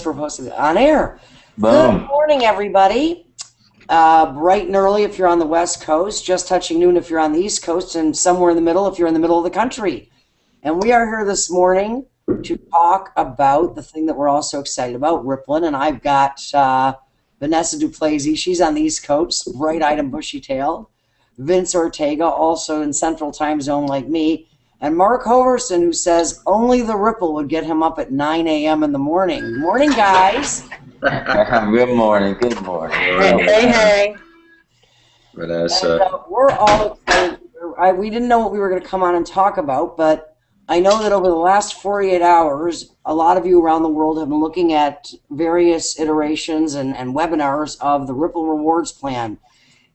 for posting on air. Boom. Good morning, everybody. Bright and early if you're on the West Coast, just touching noon if you're on the East Coast, and somewhere in the middle if you're in the middle of the country. And we are here this morning to talk about the thing that we're all so excited about, Rippln. And I've got Vanessa Duplessis. She's on the East Coast, bright-eyed and bushy-tailed. Vince Ortega, also in Central Time Zone like me. And Mark Hoverson, who says only the Rippln would get him up at 9 a.m. in the morning. Morning, guys. Good morning. Good morning. Hey. Vanessa. And, we're all excited. We didn't know what we were going to come on and talk about, but I know that over the last 48 hours, a lot of you around the world have been looking at various iterations and webinars of the Rippln Rewards Plan.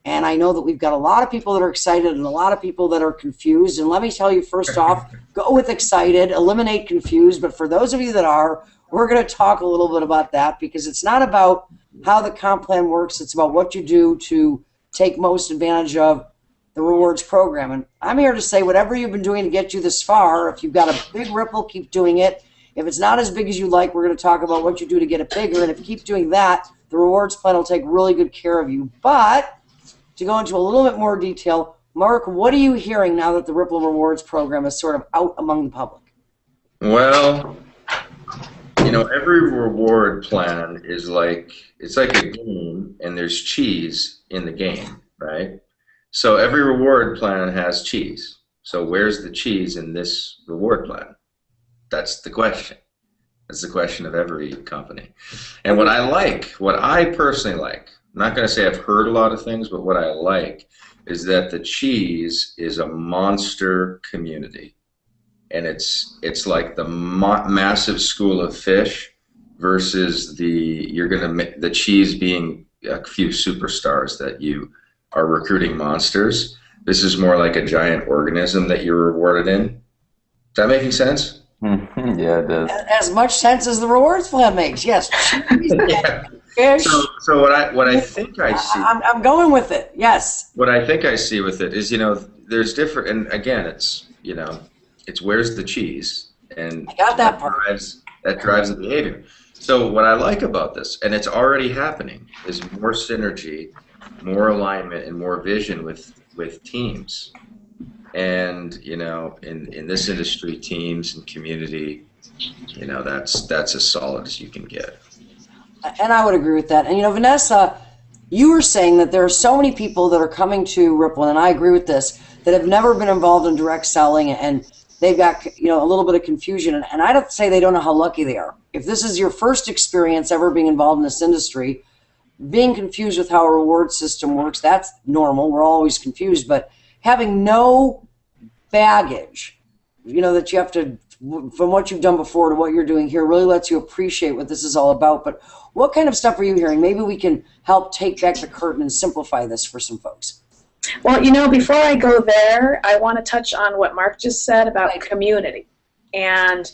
And I know that we've got a lot of people that are excited and a lot of people that are confused. And let me tell you, first off, go with excited, eliminate confused. But for those of you that are, we're going to talk a little bit about that, because it's not about how the comp plan works. It's about what you do to take most advantage of the rewards program. And I'm here to say whatever you've been doing to get you this far, if you've got a big Rippln, keep doing it. If it's not as big as you like, we're going to talk about what you do to get it bigger. And if you keep doing that, the rewards plan will take really good care of you. But to go into a little bit more detail, Mark, what are you hearing now that the Rippln Rewards program is sort of out among the public? Well, you know, every reward plan is it's like a game, and there's cheese in the game, right? So every reward plan has cheese. So where's the cheese in this reward plan? That's the question. That's the question of every company. And what I personally like, I'm not going to say I've heard a lot of things, but what I like is that the cheese is a monster community. And it's like the massive school of fish versus the cheese being a few superstars that you are recruiting monsters. This is more like a giant organism that you're rewarded in. Is that making sense? Yeah, it does. As much sense as the rewards plan makes, yes. Yeah. Fish. So what I think I see. I'm going with it. Yes. What I think I see with it is, you know, there's different, and again, it's, you know, it's where's the cheese, and I got that part. That drives the behavior. So what I like about this, and it's already happening, is more synergy, more alignment, and more vision with teams. And you know, in this industry, teams and community, you know, that's as solid as you can get. And I would agree with that. And you know, Vanessa, you were saying that there are so many people that are coming to Rippln, and I agree with this, that have never been involved in direct selling, and they've got, you know, a little bit of confusion. And I don't say they don't know how lucky they are. If this is your first experience ever being involved in this industry, being confused with how a reward system works, that's normal. We're always confused. But having no baggage, you know, that you have to, from what you've done before to what you're doing here, really lets you appreciate what this is all about. But what kind of stuff are you hearing? Maybe we can help take back the curtain and simplify this for some folks. Well, you know, before I go there, I want to touch on what Mark just said about community. And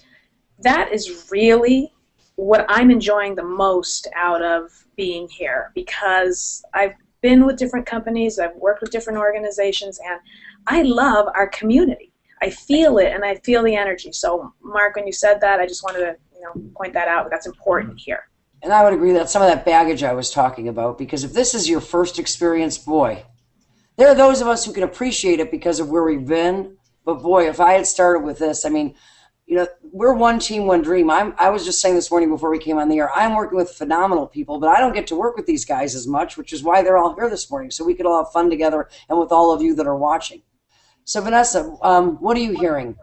that is really what I'm enjoying the most out of being here, because I've been with different companies, I've worked with different organizations, and I love our community. I feel it, and I feel the energy. So, Mark, when you said that, I just wanted to, you know, point that out. That's important here. And I would agree that some of that baggage I was talking about, because if this is your first experience, boy, there are those of us who can appreciate it because of where we've been. But boy, if I had started with this, I mean, you know, we're one team, one dream. I was just saying this morning before we came on the air, I'm working with phenomenal people, but I don't get to work with these guys as much, which is why they're all here this morning, so we could all have fun together and with all of you that are watching. So Vanessa, what are you hearing?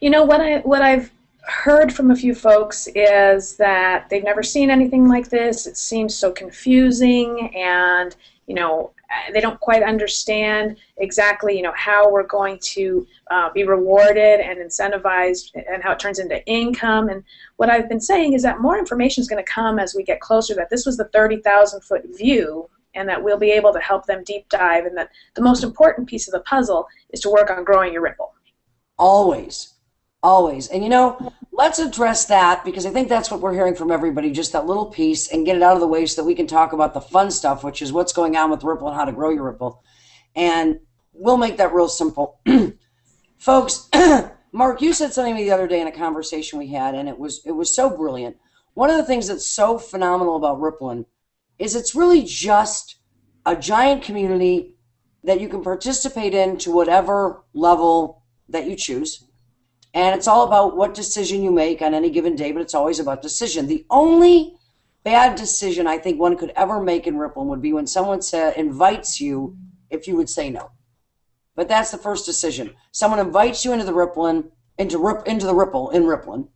You know, what I've heard from a few folks is that they've never seen anything like this. It seems so confusing, and, you know, they don't quite understand exactly, you know, how we're going to be rewarded and incentivized, and how it turns into income. And what I've been saying is that more information is going to come as we get closer, that this was the 30,000-foot view, and that we'll be able to help them deep dive, and that the most important piece of the puzzle is to work on growing your Rippln. Always. Always. And, you know, let's address that, because I think that's what we're hearing from everybody, just that little piece, and get it out of the way so that we can talk about the fun stuff, which is what's going on with Rippln and how to grow your Rippln. And we'll make that real simple. Folks, Mark, you said something to me the other day in a conversation we had, and it was so brilliant. one of the things that's so phenomenal about Rippln is it's really just a giant community that you can participate in to whatever level that you choose. And it's all about what decision you make on any given day, but it's always about decision. The only bad decision I think one could ever make in Rippln would be when someone invites you if you would say no. But that's the first decision. Someone invites you into the Rippln, into the Ripple in Rippln,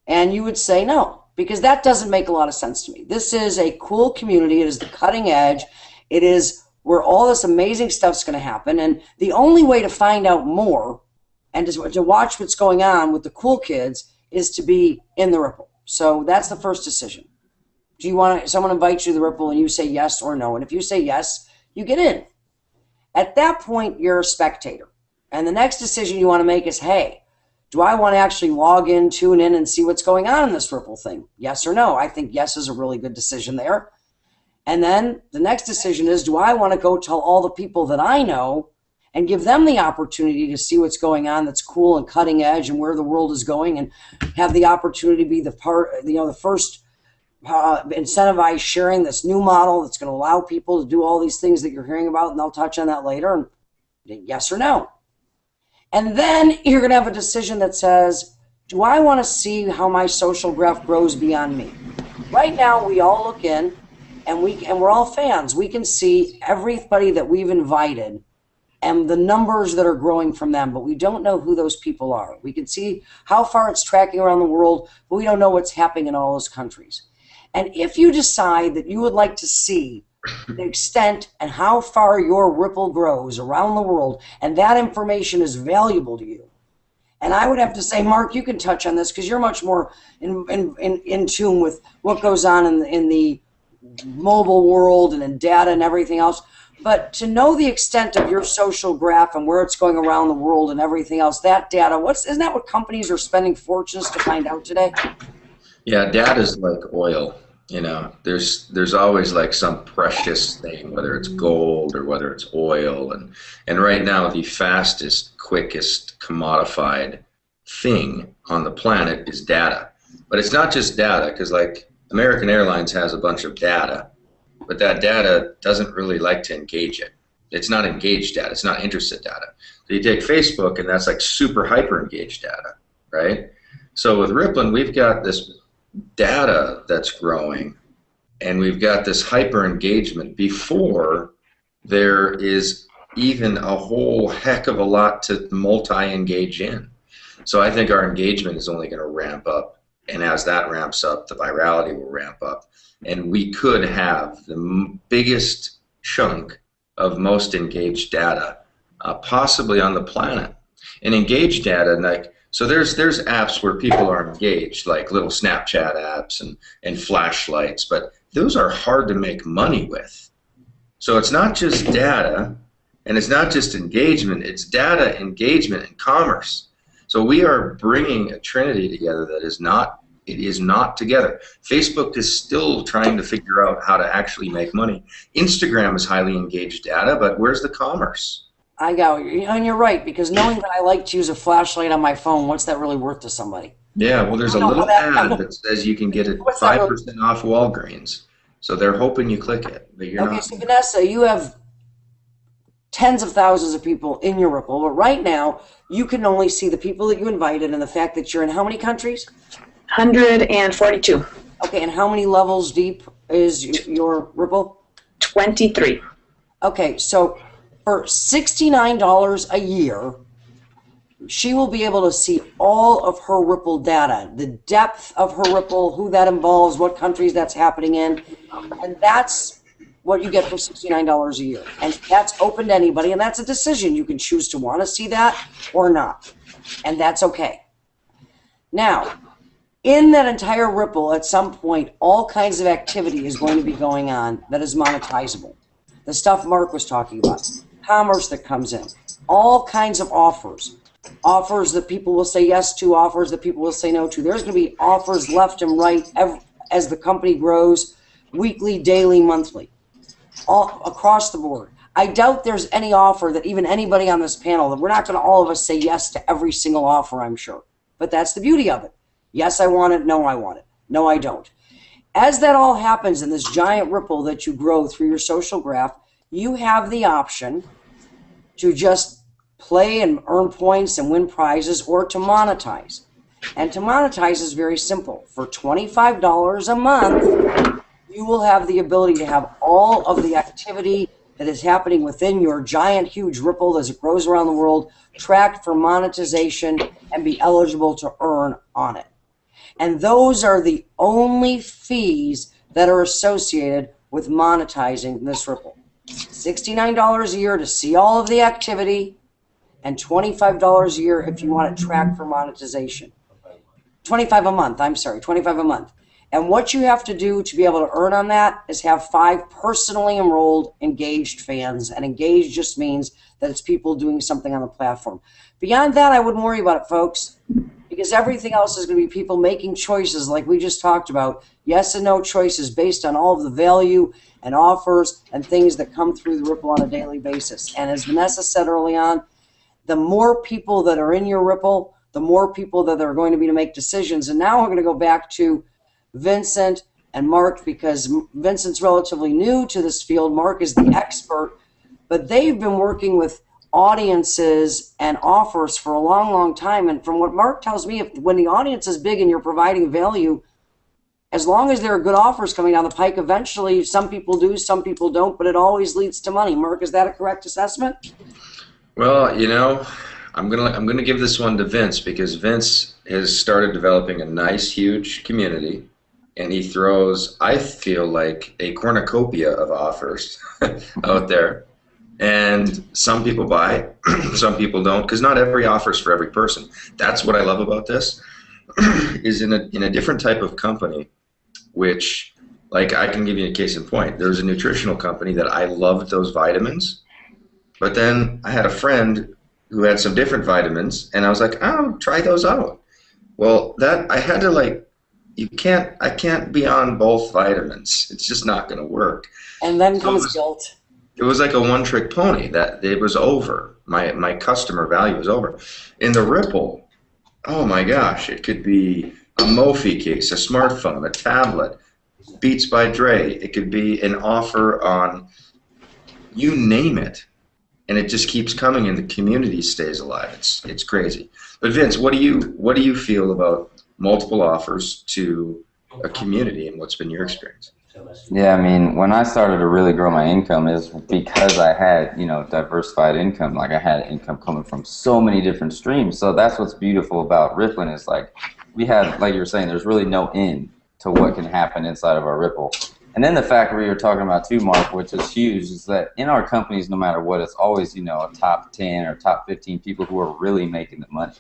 and you would say no, because that doesn't make a lot of sense to me. This is a cool community. It is the cutting edge. It is where all this amazing stuff's going to happen. And the only way to find out more and to watch what's going on with the cool kids is to be in the Ripple. So that's the first decision. Do you want to, someone invites you to the Ripple and you say yes or no? And if you say yes, you get in. At that point, you're a spectator. And the next decision you want to make is, hey, do I want to actually log in, tune in, and see what's going on in this Ripple thing? Yes or no? I think yes is a really good decision there. And then the next decision is, do I want to go tell all the people that I know and give them the opportunity to see what's going on that's cool and cutting edge and where the world is going, and have the opportunity to be the first incentivize sharing this new model that's going to allow people to do all these things that you're hearing about, and I'll touch on that later, and yes or no. And then you're going to have a decision that says, do I want to see how my social graph grows beyond me? Right now, we all look in, and we're all fans. We can see everybody that we've invited and the numbers that are growing from them, but we don't know who those people are. We can see how far it's tracking around the world, but we don't know what's happening in all those countries. And if you decide that you would like to see the extent and how far your Ripple grows around the world, and that information is valuable to you, and I would have to say, Mark, you can touch on this because you're much more in tune with what goes on in the mobile world and in data and everything else. But to know the extent of your social graph and where it's going around the world and everything else, that data, isn't that what companies are spending fortunes to find out today? Yeah, data is like oil. You know, there's always like some precious thing, whether it's gold or whether it's oil, and right now the fastest, quickest commodified thing on the planet is data. But it's not just data, because like American Airlines has a bunch of data, but that data doesn't really like to engage it. It's not engaged data. It's not interested data. So you take Facebook, and that's like super hyper engaged data, right? So with Rippln, we've got this data that's growing, and we've got this hyper engagement before there is even a whole heck of a lot to multi-engage in. So I think our engagement is only going to ramp up, and as that ramps up, the virality will ramp up, and we could have the biggest chunk of most engaged data possibly on the planet. And engaged data, like, so there's apps where people are engaged, like little Snapchat apps and flashlights, but those are hard to make money with. So it's not just data, and it's not just engagement, it's data, engagement, and commerce. So we are bringing a trinity together that is not, it is not together. Facebook is still trying to figure out how to actually make money. Instagram is highly engaged data, but where's the commerce? I got you, and you're right, because knowing that I like to use a flashlight on my phone, what's that really worth to somebody? Yeah, well, there's a little ad that says you can get it 5% off Walgreens. So they're hoping you click it, but you're not. So Vanessa, you have tens of thousands of people in your Ripple, but right now you can only see the people that you invited and the fact that you're in how many countries? 142. Okay, and how many levels deep is your Ripple? 23. Okay, so for $69 a year, she will be able to see all of her Ripple data, the depth of her Ripple, who that involves, what countries that's happening in, and that's what you get for $69 a year. And that's open to anybody, and that's a decision. You can choose to want to see that or not, and that's okay. Now, in that entire Ripple, at some point, all kinds of activity is going to be going on that is monetizable. The stuff Mark was talking about, commerce that comes in, all kinds of offers. Offers that people will say yes to, offers that people will say no to. There's going to be offers left and right as the company grows, weekly, daily, monthly, all across the board. I doubt there's any offer that even anybody on this panel, that we're not going to all of us say yes to every single offer, I'm sure. But that's the beauty of it. Yes, I want it. No, I want it. No, I don't. As that all happens in this giant ripple that you grow through your social graph, you have the option to just play and earn points and win prizes, or to monetize. And to monetize is very simple. For $25 a month, you will have the ability to have all of the activity that is happening within your giant, huge ripple as it grows around the world tracked for monetization and be eligible to earn on it. And those are the only fees that are associated with monetizing this Ripple. $69 a year to see all of the activity, and $25 a year if you want it tracked for monetization. 25 a month, I'm sorry, 25 a month. And what you have to do to be able to earn on that is have 5 personally enrolled, engaged fans. And engaged just means that it's people doing something on the platform. Beyond that, I wouldn't worry about it, folks, because everything else is going to be people making choices like we just talked about. Yes and no choices based on all of the value and offers and things that come through the Ripple on a daily basis. And as Vanessa said early on, the more people that are in your Ripple, the more people that are going to be to make decisions. And now we're going to go back to Vincent and Mark, because Vincent's relatively new to this field. Mark is the expert, but they've been working with audiences and offers for a long, long time. And from what Mark tells me, when the audience is big and you're providing value, as long as there are good offers coming down the pike, eventually some people do, some people don't, but it always leads to money. Mark, is that a correct assessment? Well, I'm gonna give this one to Vince, because Vince has started developing a nice, huge community, and he throws, I feel like, a cornucopia of offers out there. And some people buy, some people don't, because not every offer is for every person. That's what I love about this, is in a different type of company, which, like, I can give you a case in point. There's a nutritional company that I loved those vitamins, but then I had a friend who had some different vitamins, and I was like, oh, try those out. Well, that I had to, like, I can't be on both vitamins. It's just not going to work. And then comes guilt. It was like a one-trick pony. That it was over. My customer value was over. In the Ripple, oh my gosh, it could be a Mophie case, a smartphone, a tablet, Beats by Dre. It could be an offer on, you name it, and it just keeps coming, and the community stays alive. It's crazy. But Vince, what do you feel about multiple offers to a community, and what's been your experience? Yeah, I mean, when I started to really grow my income is because I had, diversified income. Like, I had income coming from so many different streams. So that's what's beautiful about Rippln, is like, we have, like you were saying, there's really no end to what can happen inside of our Ripple. And then the fact we were talking about too, Mark, which is huge, is that in our companies, no matter what, it's always, a top 10 or top 15 people who are really making the money.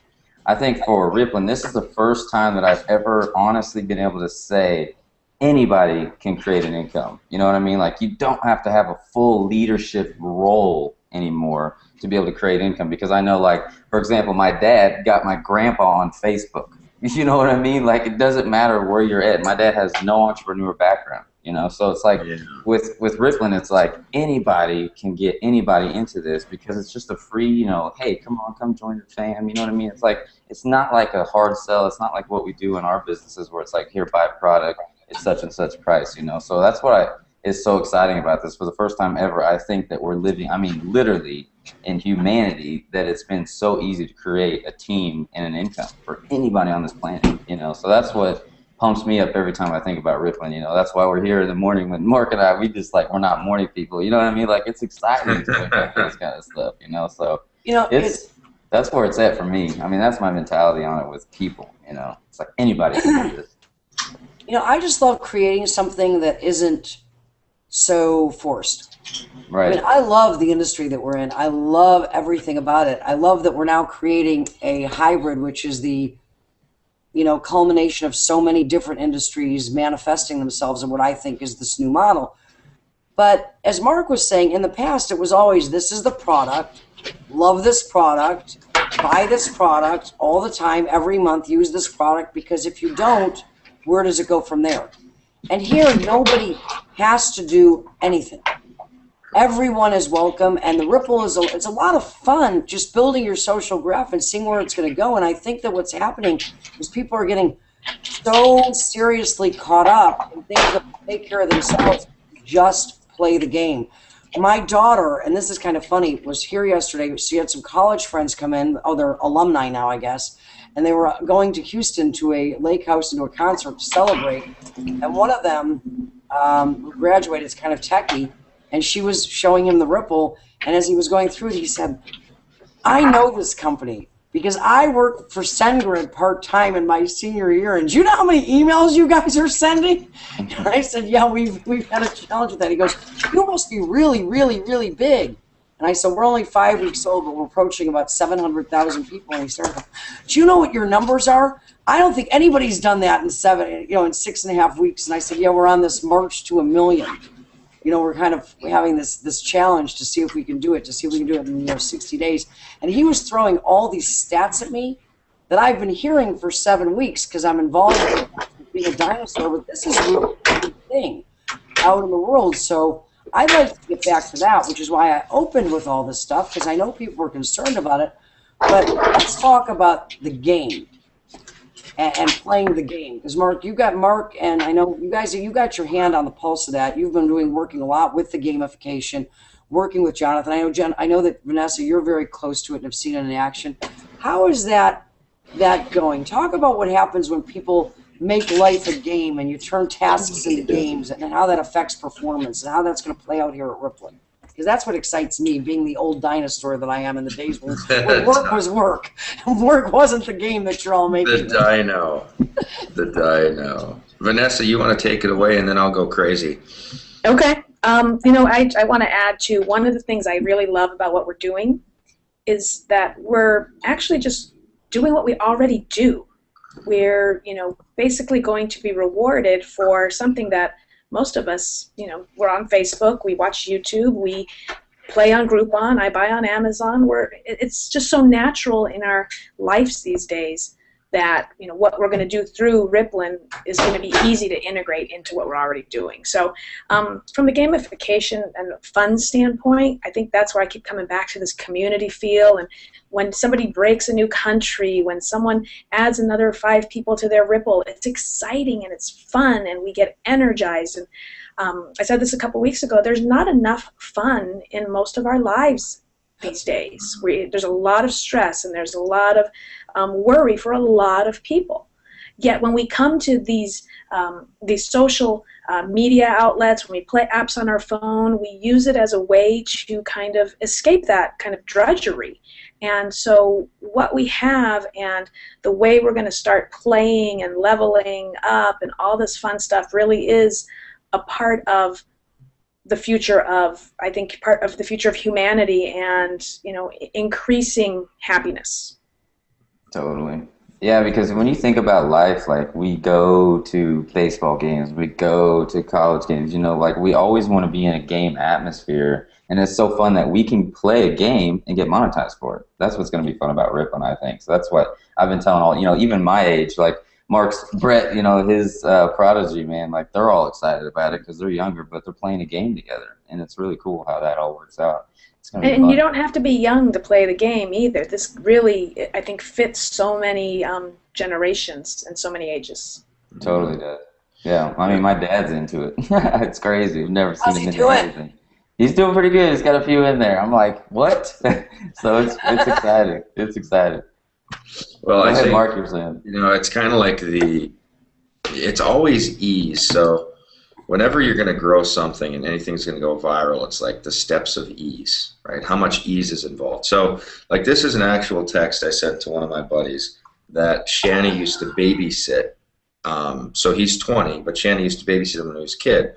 I think for Rippln, this is the first time that I've ever honestly been able to say anybody can create an income. You know what I mean? Like, you don't have to have a full leadership role anymore to be able to create income. Because I know, like, for example, my dad got my grandpa on Facebook. You know what I mean? Like, it doesn't matter where you're at. My dad has no entrepreneur background, So it's like, with Rippln, it's like anybody can get anybody into this, because it's just a free, hey, come on, come join your fam. You know what I mean? It's like, it's not like a hard sell. It's not like what we do in our businesses where it's like, here, buy a product. It's such and such price, So that's what is so exciting about this. For the first time ever, I think that we're living, I mean, literally in humanity, that it's been so easy to create a team and an income for anybody on this planet, So that's what pumps me up every time I think about Rippln, That's why we're here in the morning with Mark and I. We just, like, we're not morning people, you know what I mean? Like, it's exciting to look at this kind of stuff, So that's where it's at for me. I mean, that's my mentality on it with people, It's like anybody can do this. I just love creating something that isn't so forced. Right. I mean, I love the industry that we're in. I love everything about it. I love that we're now creating a hybrid, which is the, culmination of so many different industries manifesting themselves in what I think is this new model. But as Mark was saying, in the past, it was always, this is the product, love this product, buy this product all the time, every month, use this product, because if you don't, where does it go from there? And here, nobody has to do anything. Everyone is welcome, and the Ripple it's a lot of fun just building your social graph and seeing where it's going to go. And I think that what's happening is people are getting so seriously caught up in things that take care of themselves, just play the game. My daughter, and this is kind of funny, was here yesterday. She had some college friends come in. Oh, they're alumni now, I guess. And they were going to Houston to a lake house and to a concert to celebrate. And one of them, who graduated, is kind of techie, and she was showing him the Ripple. And as he was going through it, he said, I know this company because I worked for SendGrid part-time in my senior year, and do you know how many emails you guys are sending? And I said, yeah, we've had a challenge with that. He goes, you must be really, really, really big. And I said, we're only 5 weeks old, but we're approaching about 700,000 people. And he started, do you know what your numbers are? I don't think anybody's done that in 6.5 weeks. And I said, yeah, we're on this march to 1 million. We're kind of having this challenge to see if we can do it, in 60 days. And he was throwing all these stats at me that I've been hearing for 7 weeks because I'm involved with being a dinosaur, but this is a real big thing out in the world. So I'd like to get back to that, which is why I opened with all this stuff, because I know people are concerned about it. But let's talk about the game and playing the game, because Mark, and I know you guys, you got your hand on the pulse of that. You've been working a lot with the gamification, working with Jonathan. I know that Vanessa, you're very close to it and have seen it in action. How is that going? Talk about what happens when people make life a game and you turn tasks into games, and how that affects performance and how that's going to play out here at Rippln. Because that's what excites me, being the old dinosaur that I am in the days when work was work. Work wasn't the game that you're all making. The dino. Vanessa, you want to take it away, and then I'll go crazy. Okay. I want to add to one of the things I really love about what we're doing is that we're actually just doing what we already do. We're, basically going to be rewarded for something that most of us, we're on Facebook, we watch YouTube, we play on Groupon, I buy on Amazon. It's just so natural in our lives these days that what we're going to do through Rippln is going to be easy to integrate into what we're already doing. So from the gamification and fun standpoint, I think that's where I keep coming back to this community feel. And when somebody breaks a new country, when someone adds another 5 people to their Ripple, it's exciting and it's fun and we get energized. And I said this a couple weeks ago, there's not enough fun in most of our lives these days. There's a lot of stress and there's a lot of worry for a lot of people. Yet when we come to these social media outlets, when we play apps on our phone, we use it as a way to kind of escape that kind of drudgery. And so what we have and the way we're going to start playing and leveling up and all this fun stuff really is a part of the future of, I think, part of the future of humanity and, increasing happiness. Totally. Yeah, because when you think about life, like we go to baseball games, we go to college games, like we always want to be in a game atmosphere. And it's so fun that we can play a game and get monetized for it. That's what's going to be fun about Rippln, I think. So that's what I've been telling all, even my age, like Brett, his prodigy, man, like they're all excited about it because they're younger, but they're playing a game together. And it's really cool how that all works out. And you don't have to be young to play the game either. This really, I think, fits so many generations and so many ages. Totally does. Yeah, I mean, my dad's into it. It's crazy. I've never seen him into anything. He's doing pretty good. He's got a few in there. I'm like, what? So it's exciting. It's exciting. Well, I think, Mark, you're saying. It's kind of like it's always ease. So whenever you're going to grow something and anything's going to go viral, it's like the steps of ease, right? How much ease is involved? So, like, this is an actual text I sent to one of my buddies that Shanny used to babysit. So he's 20, but Shanny used to babysit him when he was a kid.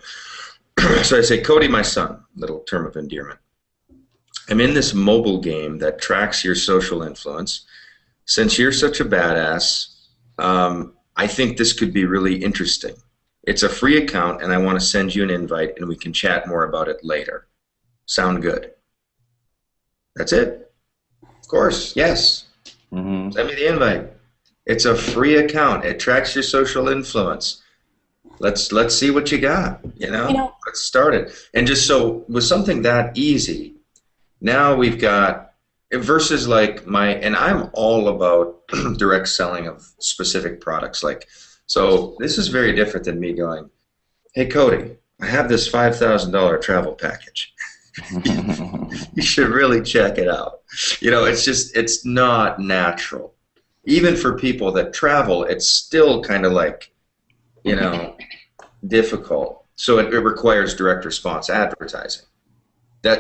So I say, Cody, my son, little term of endearment. I'm in this mobile game that tracks your social influence. Since you're such a badass, I think this could be really interesting. It's a free account, and I want to send you an invite, and we can chat more about it later. Sound good? That's it. Of course, yes. Mm-hmm. Send me the invite. It's a free account. It tracks your social influence. Let's see what you got. Let's start it. And just so with something that easy, now we've got versus like and I'm all about direct selling of specific products like So this is very different than me going, hey, Cody, I have this $5,000 travel package. You should really check it out. It's not natural. Even for people that travel, it's still kind of like, difficult. So it requires direct response advertising.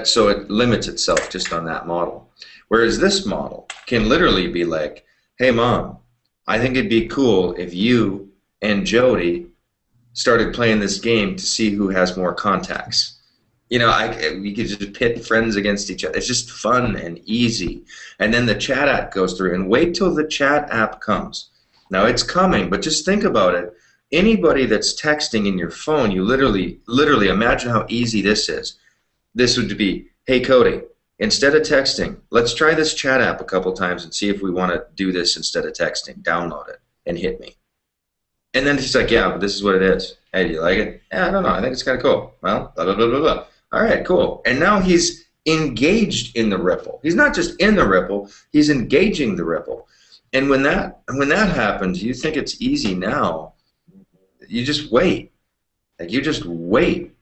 So it limits itself just on that model. Whereas this model can literally be like, hey, Mom, I think it'd be cool if you and Jody started playing this game to see who has more contacts. We could just pit friends against each other. It's just fun and easy. And then the chat app goes through. And wait till the chat app comes. Now, it's coming, but just think about it. Anybody that's texting in your phone, you literally imagine how easy this is. This would be, hey, Cody, instead of texting, let's try this chat app a couple times and see if we want to do this instead of texting. Download it and hit me. And then she's like, yeah, but this is what it is. Hey, do you like it? Yeah, I don't know. I think it's kind of cool. Well, blah, blah, blah, blah, blah. All right, cool. And now he's engaged in the Ripple. He's not just in the Ripple, he's engaging the Ripple. And when that happens, you think it's easy now. You just wait. You just wait.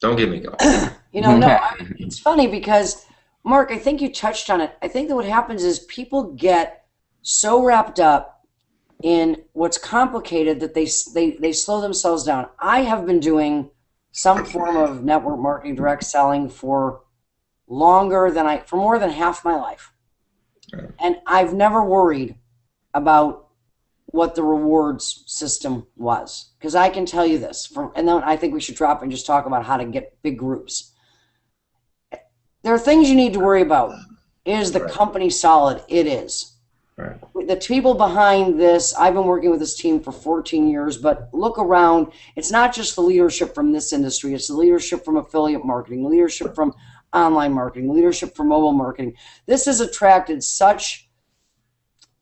Don't get me going. It's funny because, Mark, I think you touched on it. I think that what happens is people get so wrapped up in what's complicated that they slow themselves down. I have been doing some form of network marketing, direct selling for more than half my life. Right. And I've never worried about what the rewards system was. Because I can tell you this, and then I think we should drop and just talk about how to get big groups. There are things you need to worry about. Is the company solid? It is. Right. The people behind this, I've been working with this team for 14 years, but look around. It's not just the leadership from this industry. It's the leadership from affiliate marketing, leadership from online marketing, leadership from mobile marketing. This has attracted such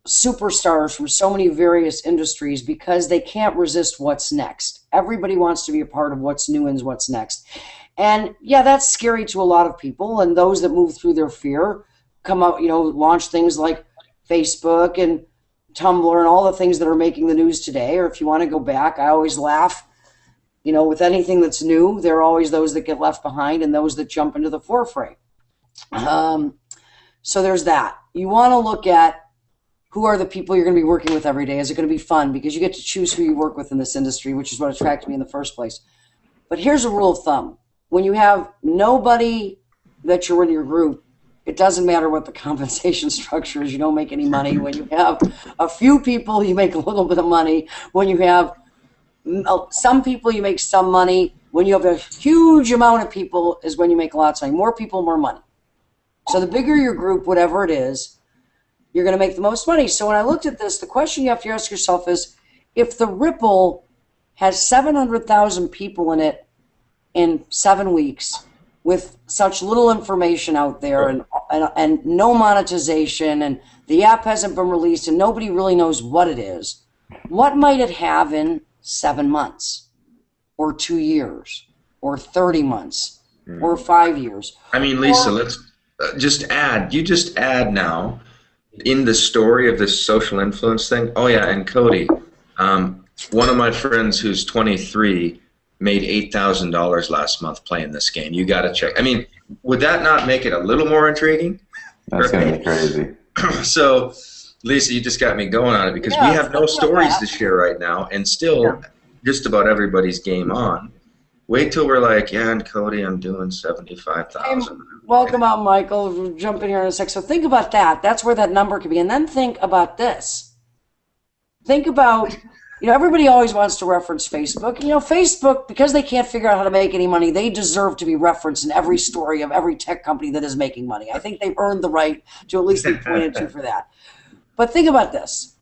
superstars from so many various industries because they can't resist what's next. Everybody wants to be a part of what's new and what's next. And yeah, that's scary to a lot of people, and those that move through their fear come out, launch things like Facebook and Tumblr and all the things that are making the news today. Or if you want to go back, I always laugh, with anything that's new, there are always those that get left behind and those that jump into the forefront. So there's that. You want to look at who are the people you're going to be working with every day. Is it going to be fun? Because you get to choose who you work with in this industry, which is what attracted me in the first place. But here's a rule of thumb. When you have nobody that you're in your group, it doesn't matter what the compensation structure is. You don't make any money. When you have a few people, you make a little bit of money. When you have some people, you make some money. When you have a huge amount of people is when you make lots of money. More people, more money. So the bigger your group, whatever it is, you're going to make the most money. So when I looked at this, the question you have to ask yourself is, if the Ripple has 700,000 people in it in 7 weeks, with such little information out there and no monetization, and the app hasn't been released and nobody really knows what it is, what might it have in 7 months or 2 years or 30 months or 5 years? I mean, Lisa, let's just add, you just add now in the story of this social influence thing. Oh yeah, and Cody, one of my friends who's 23 made $8,000 last month playing this game. You got to check. I mean, would that not make it a little more intriguing? That's going to be crazy. So, Lisa, you just got me going on it because we have no stories to share right now, and still just about everybody's game on. Wait till we're like, yeah, and Cody, I'm doing 75,000. Welcome out, Michael. We'll jump in here in a sec. So think about that. That's where that number could be. And then think about this. Think about... everybody always wants to reference Facebook. Facebook, because they can't figure out how to make any money, they deserve to be referenced in every story of every tech company that is making money. I think they've earned the right to at least be pointed to for that. But think about this.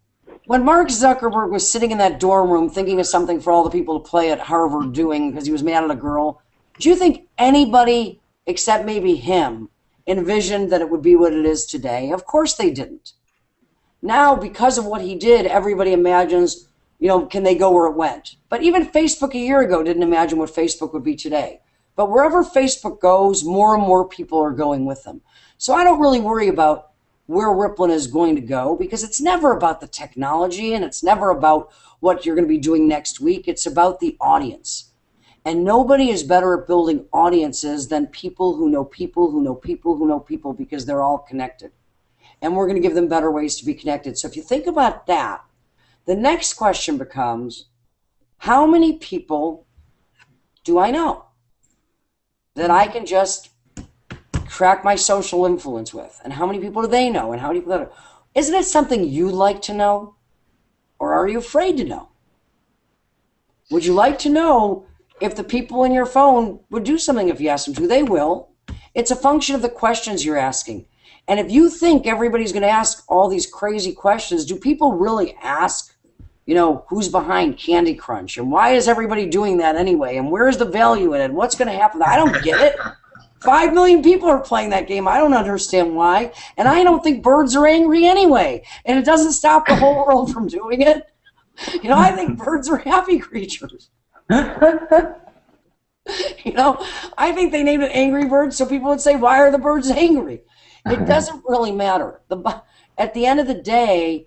When Mark Zuckerberg was sitting in that dorm room thinking of something for all the people to play at Harvard doing because he was mad at a girl, do you think anybody, except maybe him, envisioned that it would be what it is today? Of course they didn't. Now, because of what he did, everybody imagines, can they go where it went? But even Facebook a year ago didn't imagine what Facebook would be today. But wherever Facebook goes, more and more people are going with them. So I don't really worry about where Rippln is going to go, because it's never about the technology and it's never about what you're going to be doing next week. It's about the audience. And nobody is better at building audiences than people who know people who know people who know people, because they're all connected. And we're going to give them better ways to be connected. So if you think about that, the next question becomes, how many people do I know that I can just track my social influence with? And how many people do they know? And how many people isn't it something you'd like to know? Or are you afraid to know? Would you like to know if the people in your phone would do something if you ask them to? They will. It's a function of the questions you're asking. And if you think everybody's going to ask all these crazy questions, do people really ask, who's behind Candy Crunch? And why is everybody doing that anyway? And where's the value in it? And what's going to happen? I don't get it. 5 million people are playing that game. I don't understand why. And I don't think birds are angry anyway. And it doesn't stop the whole world from doing it. I think birds are happy creatures. I think they named it Angry Birds so people would say, why are the birds angry? It doesn't really matter. At the end of the day,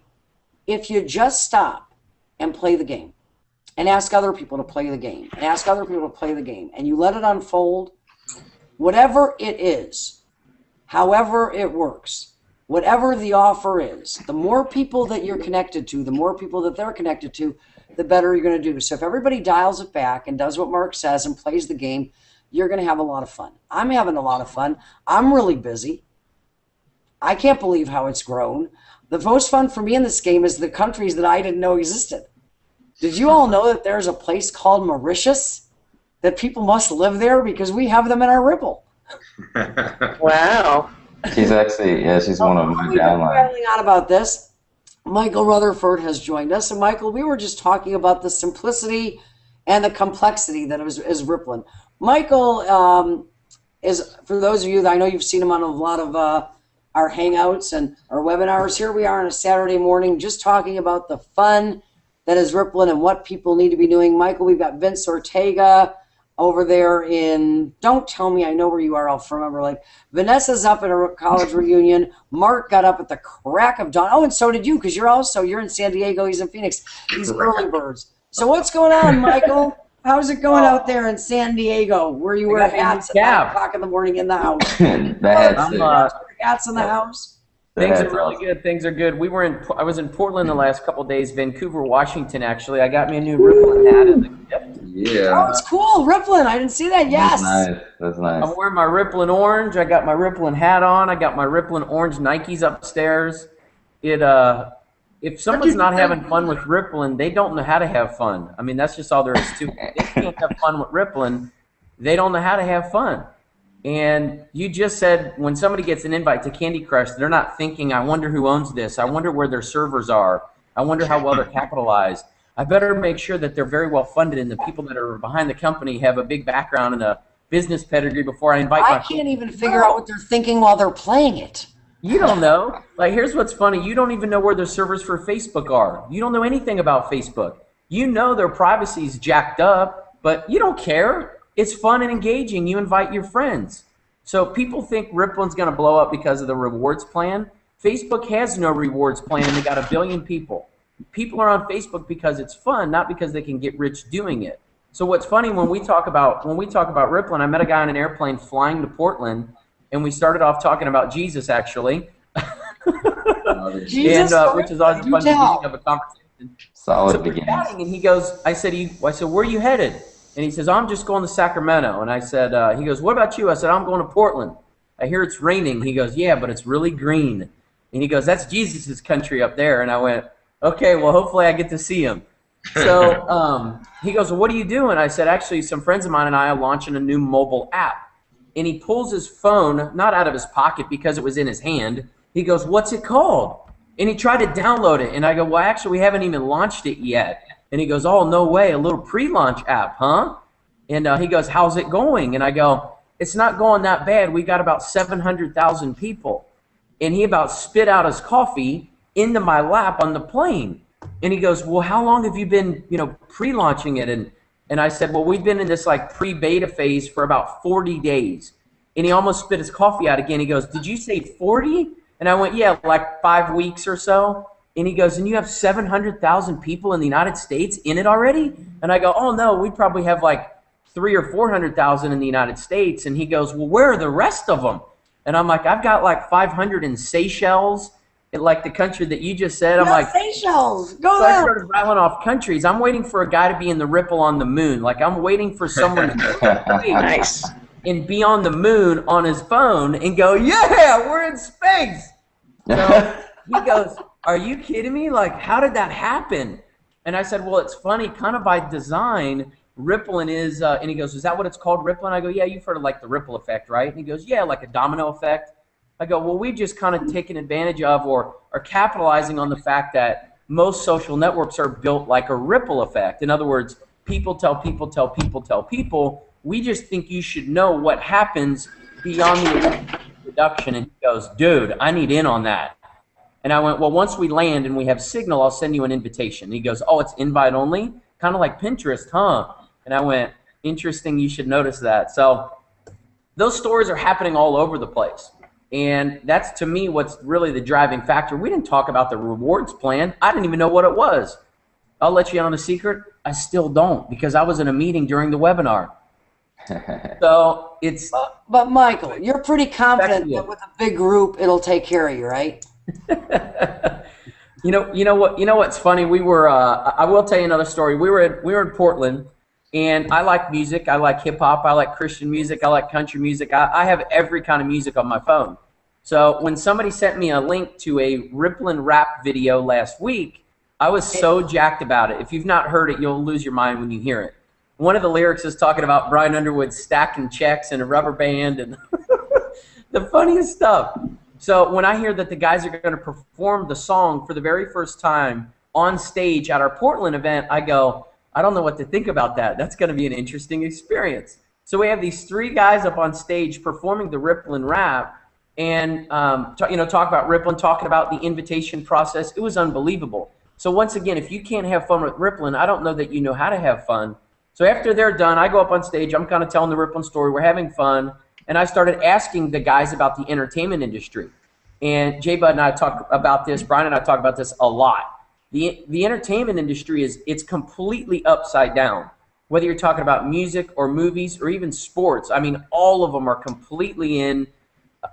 if you just stop and play the game and ask other people to play the game and ask other people to play the game and you let it unfold, whatever it is, however it works, whatever the offer is, the more people that you're connected to, the more people that they're connected to, the better you're going to do. So if everybody dials it back and does what Mark says and plays the game, you're going to have a lot of fun. I'm having a lot of fun. I'm really busy. I can't believe how it's grown. The most fun for me in this game is the countries that I didn't know existed. Did you all know that there's a place called Mauritius? That people must live there because we have them in our Rippln. Wow. She's actually, she's one of my We've been downlines. battling out about this. Michael Rutherford has joined us. And Michael, we were just talking about the simplicity and the complexity that is Rippln. Michael is, for those of you that I know you've seen him on a lot of our Hangouts and our webinars, here we are on a Saturday morning just talking about the fun that is Rippln and what people need to be doing. Michael, we've got Vince Ortega over there in, don't tell me I know where you are, I'll remember. Vanessa's up at a college reunion. Mark got up at the crack of dawn. Oh, and so did you, because you're in San Diego, he's in Phoenix. He's early birds. So what's going on, Michael? How's it going out there in San Diego, where you wear hats at 9 o'clock in the morning in the house? Hats in the house? Things are really good. Things are good. I was in Portland the last couple of days. Vancouver, Washington. Actually, I got me a new Rippln hat as a gift. Yeah. Oh, it's cool, Rippln. I didn't see that. Yes. That's nice. I'm wearing my Rippln orange. I got my Rippln hat on. I got my Rippln orange Nikes upstairs. If someone's not having fun with Rippln, they don't know how to have fun. I mean, that's just all there is to it. If they can't have fun with Rippln, they don't know how to have fun. And you just said when somebody gets an invite to Candy Crush, they're not thinking, I wonder who owns this. I wonder where their servers are. I wonder how well they're capitalized. I better make sure that they're very well funded and the people that are behind the company have a big background and a business pedigree before I invite I can't even figure out what they're thinking while they're playing it. You don't know. Here's what's funny. You don't even know where their servers for Facebook are. You don't know anything about Facebook. You know their privacy's jacked up, but you don't care. It's fun and engaging. You invite your friends. So people think Rippln's going to blow up because of the rewards plan. Facebook has no rewards plan, and they got 1 billion people. People are on Facebook because it's fun, not because they can get rich doing it. So what's funny when we talk about Rippln, I met a guy on an airplane flying to Portland, and we started off talking about Jesus actually, Jesus, and which is always a fun beginning of a conversation. Solid So we're beginning. chatting, and he goes, I said, where are you headed? And he says, I'm just going to Sacramento. And I said, he goes, what about you? I said, I'm going to Portland. I hear it's raining. He goes, yeah, but it's really green. And he goes, that's Jesus' country up there. And I went, okay, well, hopefully I get to see him. So he goes, well, what are you doing? I said, actually, some friends of mine and I are launching a new mobile app. And he pulls his phone, not out of his pocket because it was in his hand. He goes, what's it called? And he tried to download it. And I go, well, actually, we haven't even launched it yet. And he goes, oh, no way, a little pre-launch app, huh? And he goes, how's it going? And I go, it's not going that bad. We got about 700,000 people. And he about spit out his coffee into my lap on the plane. And he goes, well, how long have you been, pre-launching it? And I said, well, we've been in this pre-beta phase for about 40 days. And he almost spit his coffee out again. He goes, did you say 40? And I went, yeah, like 5 weeks or so. And he goes, and you have 700,000 people in the United States in it already? And I go, oh no, we probably have like 300 or 400,000 in the United States. And he goes, well, where are the rest of them? And I'm like, I've got like 500 in Seychelles, in like the country that you just said. I'm like, Seychelles, go so I there. started rattling off countries. I'm waiting for a guy to be in the Ripple on the moon. Like I'm waiting for someone to Nice. and be on the moon on his phone and go, yeah, we're in space. So he goes, are you kidding me? Like, how did that happen? And I said, well, it's funny, kind of by design. Rippln is, and he goes, is that what it's called, Rippln? I go, yeah, you've heard of like the ripple effect, right? And he goes, yeah, like a domino effect. I go, well, we've just kind of taken advantage of or are capitalizing on the fact that most social networks are built like a ripple effect. In other words, people tell people tell people tell people. We just think you should know what happens beyond the production. And he goes, dude, I need in on that. And I went, well, once we land and we have signal, I'll send you an invitation. And he goes, oh, it's invite only? Kind of like Pinterest, huh? And I went, interesting, you should notice that. So those stories are happening all over the place. And that's, to me, what's really the driving factor. We didn't talk about the rewards plan. I didn't even know what it was. I'll let you in on a secret. I still don't, because I was in a meeting during the webinar. So it's... But Michael, you're pretty confident that with a big group, it'll take care of you, right? You know what's funny? We were. I will tell you another story. We were in Portland, and I like music. I like hip hop. I like Christian music. I like country music. I have every kind of music on my phone. So when somebody sent me a link to a Rippln rap video last week, I was so jacked about it. If you've not heard it, you'll lose your mind when you hear it. One of the lyrics is talking about Brian Underwood stacking checks in a rubber band and the funniest stuff. So when I hear that the guys are going to perform the song for the very first time on stage at our Portland event, I go, I don't know what to think about that. That's going to be an interesting experience. So we have these 3 guys up on stage performing the Rippln rap and talk about Rippln, talking about the invitation process. It was unbelievable. So once again, if you can't have fun with Rippln, I don't know that you know how to have fun. So after they're done, I go up on stage. I'm kind of telling the Rippln story. We're having fun. And I started asking the guys about the entertainment industry. And Jay Bud and I talk about this. Brian and I talk about this a lot. The entertainment industry it's completely upside down. Whether you're talking about music or movies or even sports, I mean, all of them are completely in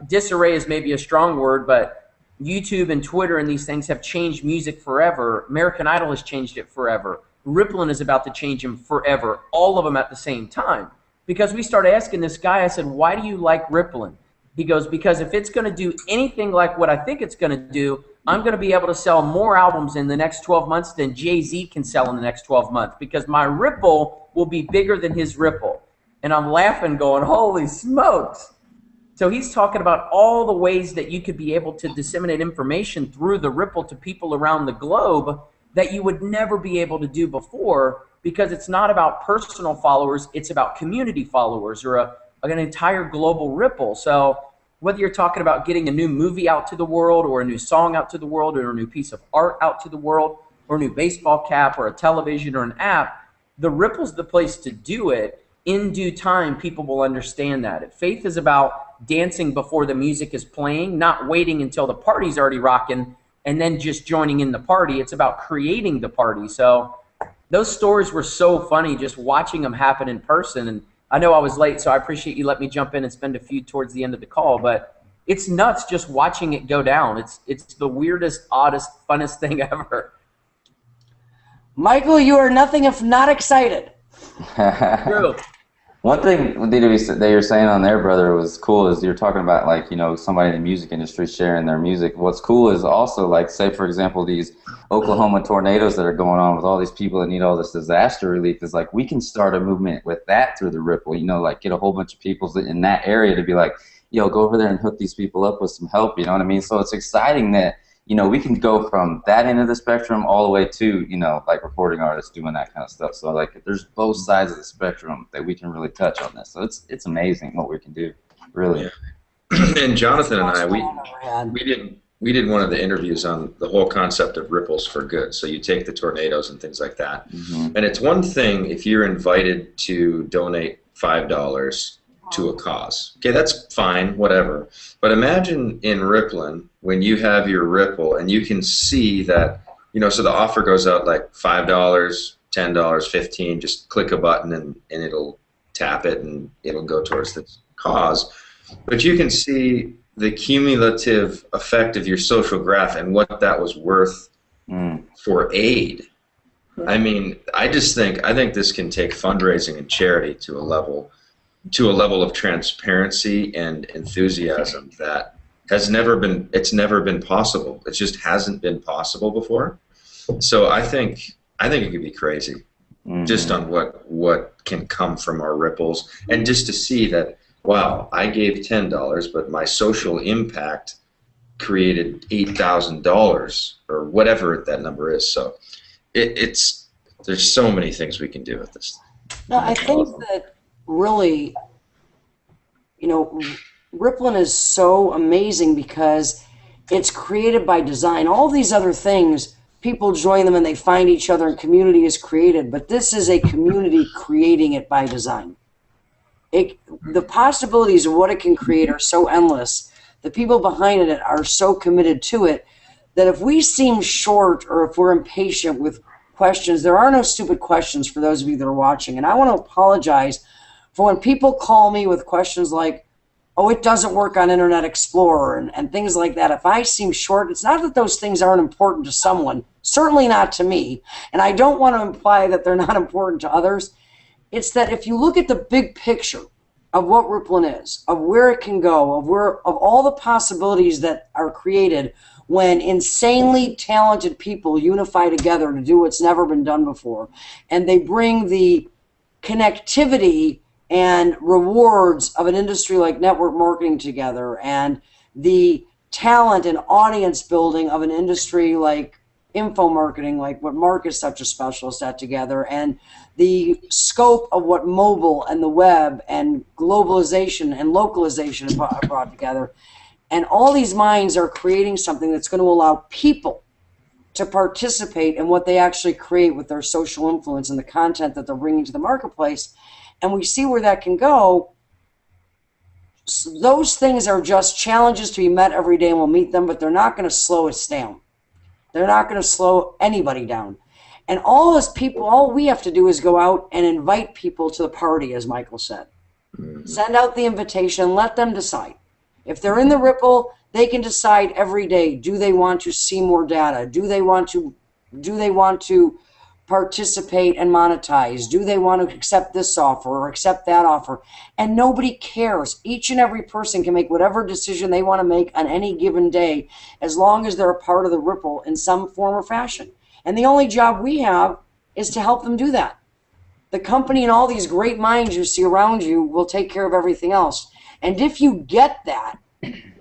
disarray is maybe a strong word, but YouTube and Twitter and these things have changed music forever. American Idol has changed it forever. Rippln is about to change them forever. All of them at the same time. Because we started asking this guy, I said, why do you like Rippln? He goes, because if it's going to do anything like what I think it's going to do, I'm going to be able to sell more albums in the next 12 months than Jay-Z can sell in the next 12 months because my Ripple will be bigger than his Ripple. And I'm laughing going, holy smokes. So he's talking about all the ways that you could be able to disseminate information through the Ripple to people around the globe that you would never be able to do before because it's not about personal followers, it's about community followers or an entire global Ripple. So whether you're talking about getting a new movie out to the world or a new song out to the world or a new piece of art out to the world or a new baseball cap or a television or an app, the Ripple's the place to do it. In due time, people will understand that. Faith is about dancing before the music is playing, not waiting until the party's already rocking and then just joining in the party. It's about creating the party. So those stories were so funny just watching them happen in person. And I know I was late, so I appreciate you letting me jump in and spend a few towards the end of the call. But it's nuts just watching it go down. It's the weirdest, oddest, funnest thing ever. Michael, you are nothing if not excited. True. One thing that you're saying on there, brother, was cool is you're talking about, like, you know, somebody in the music industry sharing their music. What's cool is also, like, say, for example, these Oklahoma tornadoes that are going on with all these people that need all this disaster relief is like we can start a movement with that through the Ripple, you know, like get a whole bunch of people in that area to be like, yo, go over there and hook these people up with some help, you know what I mean? So it's exciting that, you know, we can go from that end of the spectrum all the way to, you know, like recording artists doing that kind of stuff. So, like, there's both sides of the spectrum that we can really touch on this. So it's amazing what we can do, really. Yeah. And Jonathan and I, we did one of the interviews on the whole concept of ripples for good. So you take the tornadoes and things like that. Mm-hmm. And it's one thing if you're invited to donate $5 to a cause. Okay, that's fine, whatever. But imagine in Rippln when you have your Ripple and you can see that, so the offer goes out like $5, $10, 15. Just click a button and it'll tap it and it'll go towards the cause. But you can see the cumulative effect of your social graph and what that was worth for aid. I mean, I think this can take fundraising and charity to a level of transparency and enthusiasm that it's never been possible. It just hasn't been possible before. So I think it could be crazy, just on what can come from our ripples, and just to see that, wow, I gave $10, but my social impact created $8,000 or whatever that number is. So there's so many things we can do with this. No, I think that really, Rippln is so amazing because it's created by design. All these other things, people join them and they find each other and community is created, but this is a community creating it by design. The possibilities of what it can create are so endless. The people behind it are so committed to it that if we seem short or if we're impatient with questions, there are no stupid questions for those of you that are watching. And I want to apologize for when people call me with questions like, oh, it doesn't work on Internet Explorer and things like that. If I seem short, it's not that those things aren't important to someone, certainly not to me. And I don't want to imply that they're not important to others. It's that if you look at the big picture of what Rippln is, of where it can go, of all the possibilities that are created when insanely talented people unify together to do what's never been done before, and they bring the connectivity and rewards of an industry like network marketing together, and the talent and audience building of an industry like info marketing, like what Mark is such a specialist at, together, and the scope of what mobile and the web and globalization and localization are brought together. And all these minds are creating something that's going to allow people to participate in what they actually create with their social influence and the content that they're bringing to the marketplace. And we see where that can go. So those things are just challenges to be met every day, and we'll meet them, but they're not going to slow us down. They're not going to slow anybody down. And all us people, all we have to do is go out and invite people to the party, as Michael said. Send out the invitation, let them decide. If they're in the Ripple, they can decide every day, do they want to see more data? Do they want to participate and monetize? Do they want to accept this offer or accept that offer? And nobody cares. Each and every person can make whatever decision they want to make on any given day, as long as they're a part of the Ripple in some form or fashion. And the only job we have is to help them do that. The company and all these great minds you see around you will take care of everything else. And if you get that,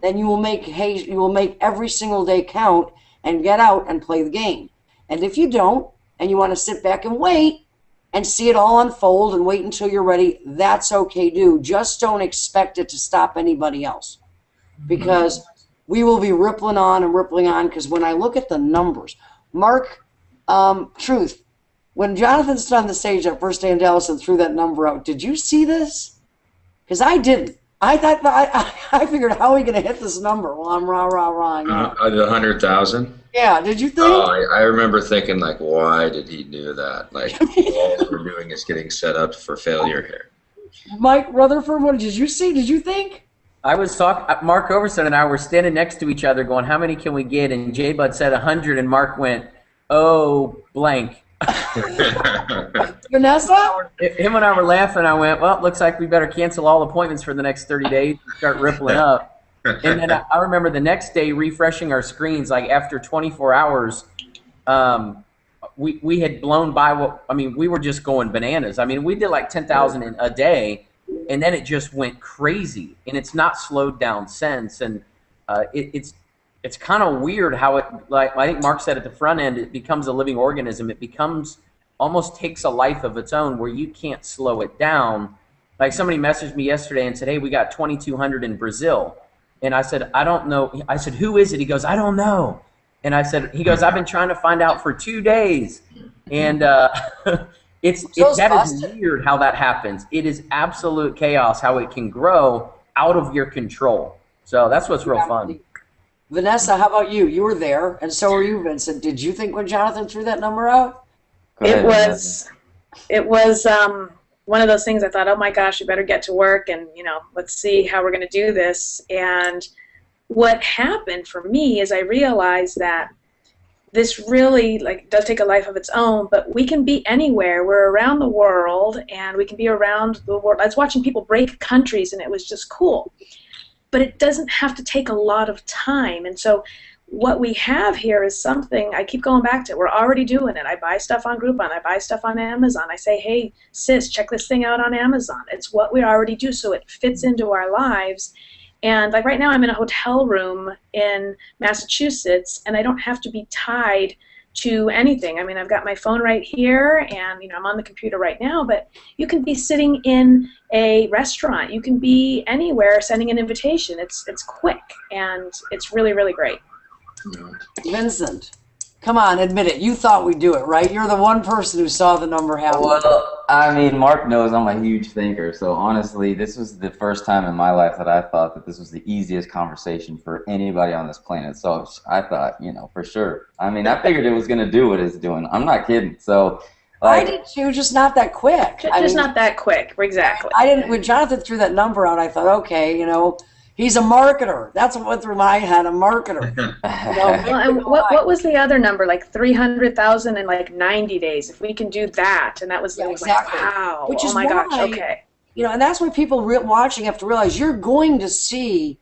then you will make every single day count and get out and play the game. And if you don't, and you want to sit back and wait and see it all unfold and wait until you're ready, that's okay too. Just don't expect it to stop anybody else, because we will be rippling on and rippling on. Because when I look at the numbers, Mark, truth, when Jonathan stood on the stage that first day in Dallas and threw that number out, did you see this? Because I didn't. I thought I figured, how are we going to hit this number? Well, I'm rah. The 100,000. Yeah, did you think? Oh, I remember thinking, like, why did he do that? Like, all we're doing is getting set up for failure here. Mike Rutherford, what did you see? Did you think? I was talking. Mark Overson and I were standing next to each other, going, "How many can we get?" And J Bud said 100, and Mark went, "Oh, blank." Vanessa? Him and I were laughing. I went, "Well, it looks like we better cancel all appointments for the next 30 days and start rippling up." And then I remember the next day refreshing our screens, like after 24 hours, we had blown by we were just going bananas. I mean, we did like 10,000 a day, and then it just went crazy, and it's not slowed down since. And it's kind of weird how it, like I think Mark said at the front end, it becomes a living organism. It almost takes a life of its own where you can't slow it down. Like somebody messaged me yesterday and said, "Hey, we got 2,200 in Brazil." And I said, "I don't know." I said, "Who is it?" He goes, "I don't know." And he goes, "I've been trying to find out for 2 days." And That is busted. weird how that happens. It is absolute chaos how it can grow out of your control. So that's what's real fun. Vanessa, how about you? You were there, and so were you, Vincent. Did you think when Jonathan threw that number out? Go It ahead, Vanessa. was it was one of those things I thought, oh my gosh, we better get to work and, let's see how we're going to do this. And what happened for me is I realized that this really does take a life of its own, but we can be anywhere. We're around the world, and we can be around the world. I was watching people break countries, and it was just cool. But it doesn't have to take a lot of time. And so what we have here is something I keep going back to. We're already doing it. I buy stuff on Groupon. I buy stuff on Amazon. I say, hey, sis, check this thing out on Amazon. It's what we already do, so it fits into our lives. And like right now I'm in a hotel room in Massachusetts, and I don't have to be tied to anything. I mean, I've got my phone right here, and I'm on the computer right now, but you can be sitting in a restaurant. You can be anywhere sending an invitation. It's quick, and it's really, really great. Vincent, come on, admit it. You thought we'd do it, right? You're the one person who saw the number happen. Well, I mean, Mark knows I'm a huge thinker, so honestly, this was the first time in my life that I thought that this was the easiest conversation for anybody on this planet. So I thought, for sure. I mean, I figured it was going to do what it's doing. I'm not kidding. So, I did too, just not that quick. Not that quick, exactly. I didn't. When Jonathan threw that number out, I thought, okay, he's a marketer. That's what went through my head, a marketer. And what was the other number? Like 300,000 in 90 days. If we can do that, and that was exactly. Wow. Which is oh my why, gosh. Okay. And that's why people watching have to realize you're going to see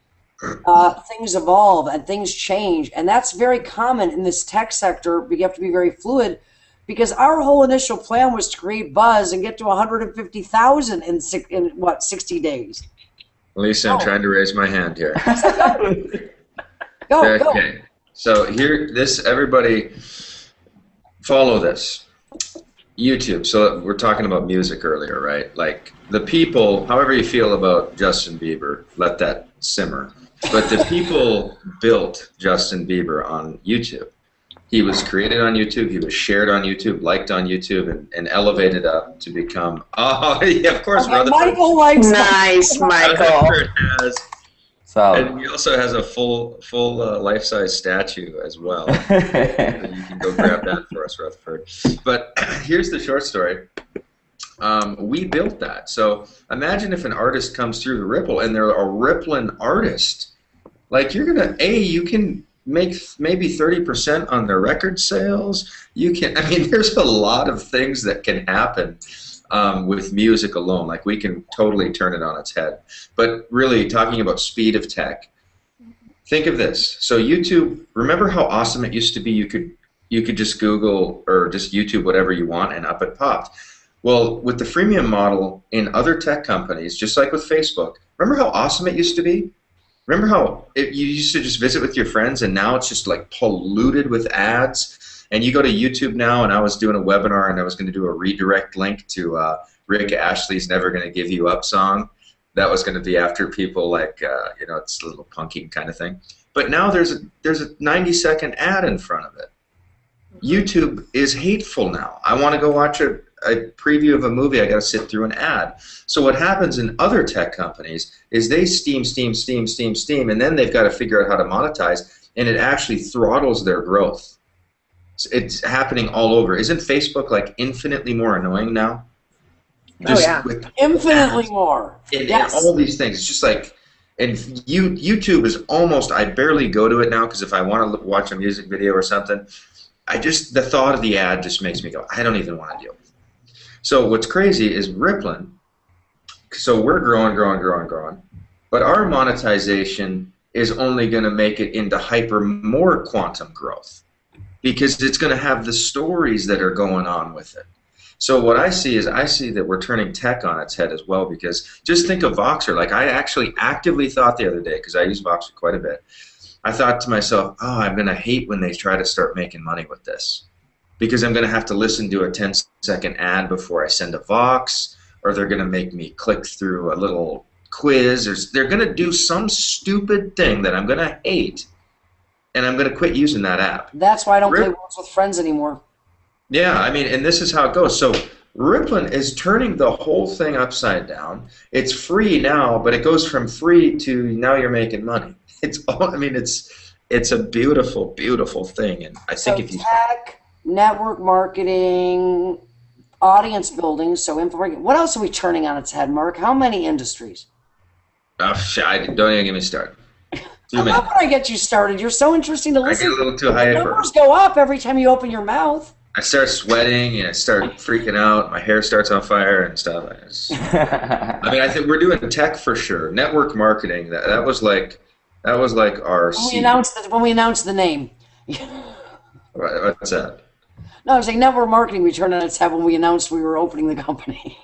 things evolve and things change, and that's very common in this tech sector. You have to be very fluid, because our whole initial plan was to create buzz and get to 150,000 in 60 days. Lisa, I'm trying to raise my hand here. Go. Okay. So everybody follow this. YouTube. So we're talking about music earlier, right? Like the people, however you feel about Justin Bieber, let that simmer. But the people built Justin Bieber on YouTube. He was created on YouTube, he was shared on YouTube, liked on YouTube, and elevated up to become, yeah, of course, Michael likes Nice, Michael. Has, and he also has a full life-size statue as well. You can go grab that for us, Rutherford. But here's the short story. We built that. So imagine if an artist comes through the Rippln, and they're a Rippln artist. Like, you can make maybe 30% on their record sales. There's a lot of things that can happen with music alone. Like, we can totally turn it on its head. But really, talking about speed of tech, think of this. So YouTube, remember how awesome it used to be? You could just Google or just YouTube whatever you want, and up it popped. Well, with the freemium model in other tech companies, just like with Facebook, remember how awesome it used to be? Remember how you used to just visit with your friends, and now it's just like polluted with ads? And you go to YouTube now, and I was doing a webinar, and I was going to do a redirect link to Rick Ashley's Never Gonna Give You Up song. That was going to be after people it's a little punking kind of thing. But now there's a 90-second ad in front of it. YouTube is hateful now. I want to go watch a preview of a movie, I got to sit through an ad. So what happens in other tech companies is they steam, and then they've got to figure out how to monetize, and it actually throttles their growth. It's happening all over. Isn't Facebook infinitely more annoying now? Infinitely more. And all these things. It's just and YouTube is almost, I barely go to it now, because if I want to watch a music video or something, the thought of the ad just makes me go, I don't even want to deal with it. So what's crazy is Rippln, so we're growing, but our monetization is only going to make it into more quantum growth, because it's going to have the stories that are going on with it. So what I see that we're turning tech on its head as well, because just think of Voxer. I actually actively thought the other day, because I use Voxer quite a bit, I thought to myself, I'm going to hate when they try to start making money with this, because I'm going to have to listen to a 10-second ad before I send a Vox, or they're going to make me click through a little quiz, or they're going to do some stupid thing that I'm going to hate, and I'm going to quit using that app. That's why I don't play Words with Friends anymore. Yeah, and this is how it goes. So Rippln is turning the whole thing upside down. It's free now, but it goes from free to now you're making money. It's all, I mean, it's a beautiful, beautiful thing. And I think So if you tech, network marketing, audience building, so info marketing. What else are we turning on its head, Mark? How many industries? don't even get me started. Too I many. love when I get you started. You're so interesting to I get listen a to. little too The hyper. numbers go up every time you open your mouth. I start sweating and I start freaking out. My hair starts on fire and stuff. I mean, I think we're doing tech for sure. Network marketing. That was like our seed. When we announced the name. What's that? No, I was saying network marketing. We turned on its head when we announced we were opening the company.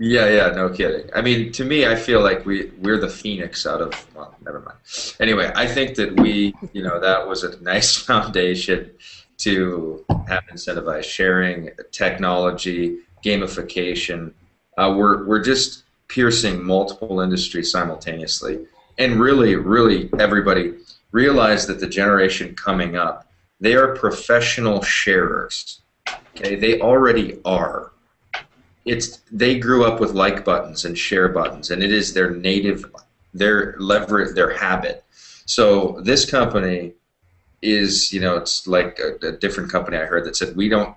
Yeah, no kidding. I mean, to me, I feel like we're the phoenix out of, well, never mind. Anyway, I think that that was a nice foundation to have incentivized sharing, technology, gamification. We're just piercing multiple industries simultaneously. And really, really, everybody realize that the generation coming up, they are professional sharers. Okay, they already are. They grew up with like buttons and share buttons, and it is their their habit. So this company is, it's like a different company I heard that said we're not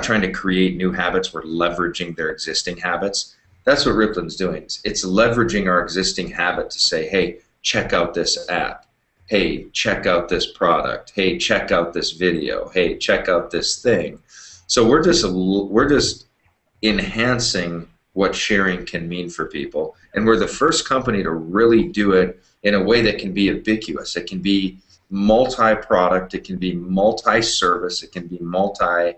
trying to create new habits, we're leveraging their existing habits. That's what Rippln's doing. It's leveraging our existing habit to say, hey, check out this app. Hey, check out this product. Hey, check out this video. Hey, check out this thing. So we're just enhancing what sharing can mean for people, and we're the first company to really do it in a way that can be ubiquitous. It can be multi-product. It can be multi-service. It can be multi. All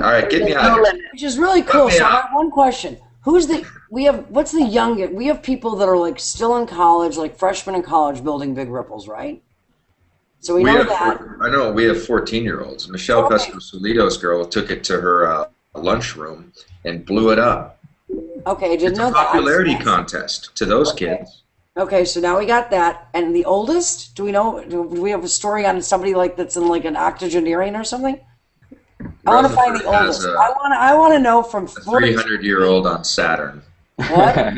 right, get me out of here. Which is really cool. So I have one question. What's the youngest? We have people that are like still in college, like freshmen in college, building big ripples, right? So we know that. I know we have 14-year-olds. Michelle Pesco-Solido's girl took it to her lunchroom and blew it up. Okay, I didn't know that. It's a popularity contest to those kids. Okay, so now we got that. And the oldest? Do we have a story on somebody that's in like an octogenarian or something? I want to find the oldest. I want to know from 300-year-old on Saturn. What?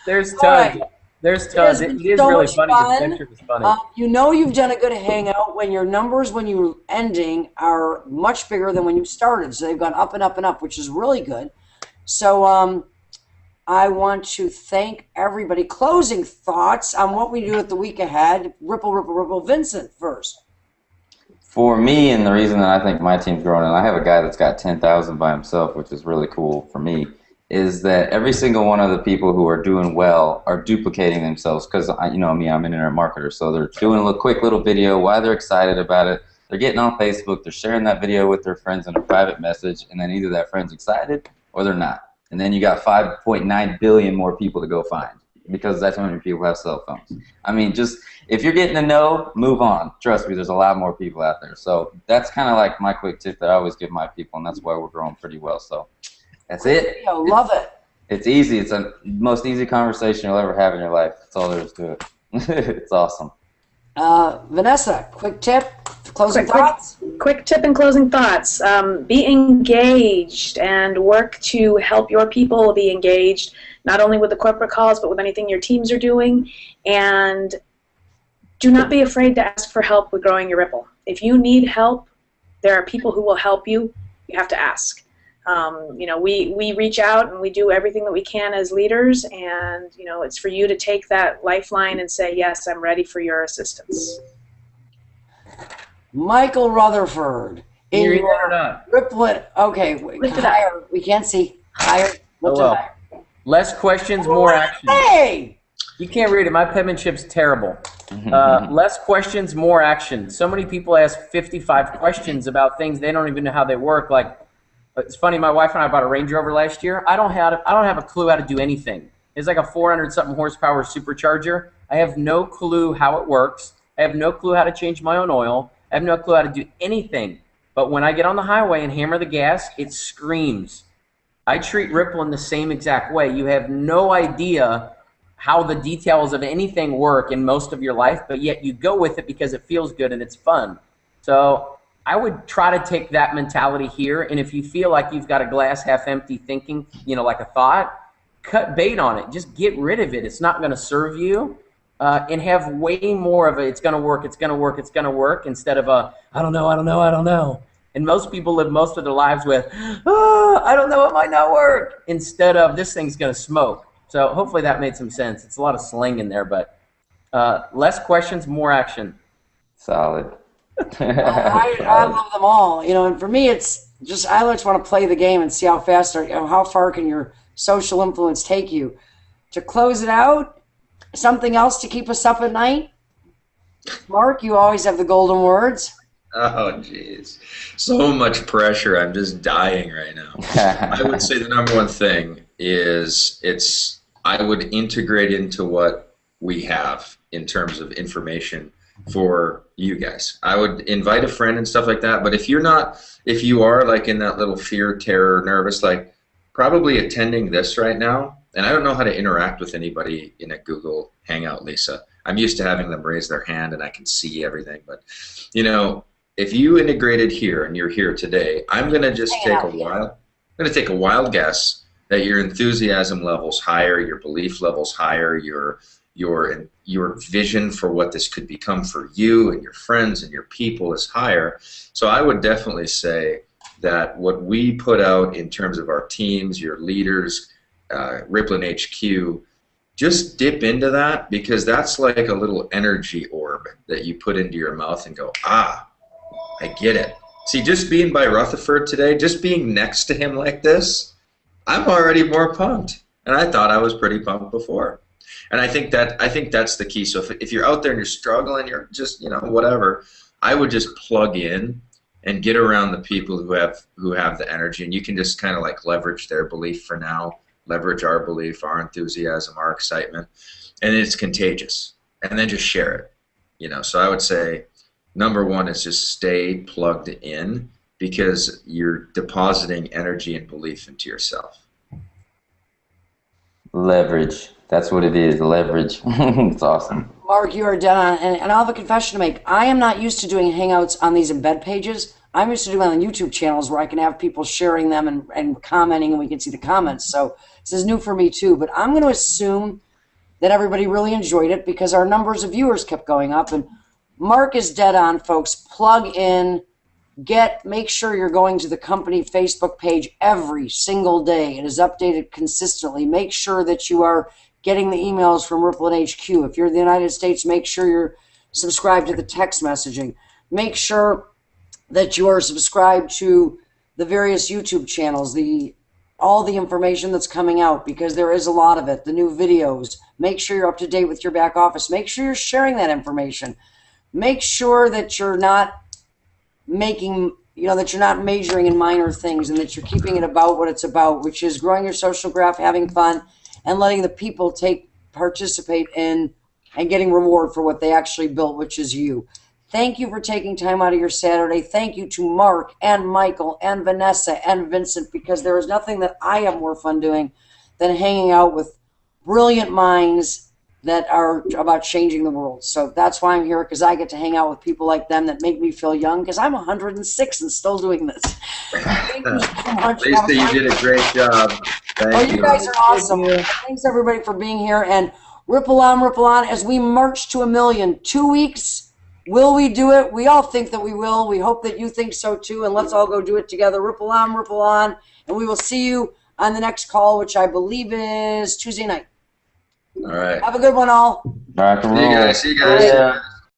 There's tons. There's tons. It is so really much funny. fun. The picture was funny. You've done a good hangout when your numbers when you were ending are much bigger than when you started. So they've gone up and up and up, which is really good. So I want to thank everybody. Closing thoughts on what we do at the week ahead. Ripple. Vincent first. For me, and the reason that I think my team's growing, and I have a guy that's got 10,000 by himself, which is really cool for me, is that every single one of the people who are doing well are duplicating themselves. Because I'm an internet marketer, so they're doing a quick little video. Why they're excited about it? They're getting on Facebook. They're sharing that video with their friends in a private message, and then either that friend's excited or they're not. And then you got 5.9 billion more people to go find, because that's how many people have cell phones. I mean, just if you're getting to know, move on. Trust me, there's a lot more people out there. So that's kind of like my quick tip that I always give my people, and that's why we're growing pretty well. So that's it. Love it. It's easy. It's the most easy conversation you'll ever have in your life. That's all there is to it. It's awesome. Vanessa, quick tip, closing thoughts? Quick tip and closing thoughts. Be engaged and work to help your people be engaged, not only with the corporate calls, but with anything your teams are doing. And do not be afraid to ask for help with growing your Ripple. If you need help, there are people who will help you. You have to ask. We reach out and we do everything that we can as leaders, and it's for you to take that lifeline and say, yes, I'm ready for your assistance. Michael Rutherford. Can you read that or not? Rippln. Okay, higher. We can't see. Higher. Higher. Less questions, more action. Hey! You can't read it. My penmanship's terrible. Less questions, more action. So many people ask 55 questions about things they don't even know how they work. Like, it's funny. My wife and I bought a Range Rover last year. I don't have a clue how to do anything. It's like a 400-something horsepower supercharger. I have no clue how it works. I have no clue how to change my own oil. I have no clue how to do anything. But when I get on the highway and hammer the gas, it screams. I treat Rippln the same exact way. You have no idea how the details of anything work in most of your life, but yet you go with it because it feels good and it's fun. So I would try to take that mentality here. And if you feel like you've got a glass half empty thinking, like a thought, cut bait on it. Just get rid of it. It's not going to serve you. And have way more of a, it's going to work, it's going to work, it's going to work, instead of a, I don't know, I don't know, I don't know. And most people live most of their lives with, I don't know, it might not work, instead of this thing's going to smoke. So hopefully that made some sense. It's a lot of slang in there, but less questions, more action. Solid. I love them all. And for me, it's just, I just want to play the game and see how fast or how far can your social influence take you. To close it out, something else to keep us up at night? Mark, you always have the golden words. Oh, jeez. So much pressure. I'm just dying right now. I would say the number one thing is I would integrate into what we have in terms of information for you guys. I would invite a friend and stuff like that, but if you are like in that little fear, terror, nervous, like probably attending this right now, and I don't know how to interact with anybody in a Google Hangout, Lisa. I'm used to having them raise their hand and I can see everything. But, if you integrated here and you're here today, I'm going to just take a wild guess that your enthusiasm level's higher, your belief level's higher, your vision for what this could become for you and your friends and your people is higher. So I would definitely say that what we put out in terms of our teams, your leaders, Rippln HQ, just dip into that, because that's like a little energy orb that you put into your mouth and go, I get it. See, just being by Rutherford today, just being next to him like this, I'm already more pumped. And I thought I was pretty pumped before. And I think that's the key. So if you're out there and you're struggling, you're just, whatever, I would just plug in and get around the people who have the energy, and you can just kind of like leverage their belief for now, leverage our belief, our enthusiasm, our excitement, and it's contagious. And then just share it. So I would say number one is just stay plugged in, because you're depositing energy and belief into yourself. Leverage. That's what it is, leverage. It's awesome. Mark, you are dead on. And I'll have a confession to make. I am not used to doing Hangouts on these embed pages. I'm used to doing them on YouTube channels where I can have people sharing them and commenting, and we can see the comments. So this is new for me too. But I'm going to assume that everybody really enjoyed it, because our numbers of viewers kept going up. And Mark is dead on, folks. Plug in. Make sure you're going to the company Facebook page every single day. It is updated consistently. Make sure that you are getting the emails from Rippln HQ. If you're in the United States, make sure you're subscribed to the text messaging. Make sure that you are subscribed to the various YouTube channels, all the information that's coming out, because there is a lot of it, the new videos. Make sure you're up to date with your back office. Make sure you're sharing that information. Make sure that you're not that you're not majoring in minor things, and that you're keeping it about what it's about, which is growing your social graph, having fun, and letting the people participate in and getting reward for what they actually built, which is you. Thank you for taking time out of your Saturday. Thank you to Mark and Michael and Vanessa and Vincent, because there is nothing that I have more fun doing than hanging out with brilliant minds that are about changing the world. So that's why I'm here, because I get to hang out with people like them that make me feel young, because I'm 106 and still doing this. Thank you so much. Lisa, you did a great job. Thank you. You guys are awesome. Thanks everybody for being here, and Ripple on as we march to 1 million. 2 weeks. Will we do it? We all think that we will. We hope that you think so too, and let's all go do it together. Ripple on, and we will see you on the next call, which I believe is Tuesday night. All right. Have a good one, all. Rock and roll. See you guys. Yeah.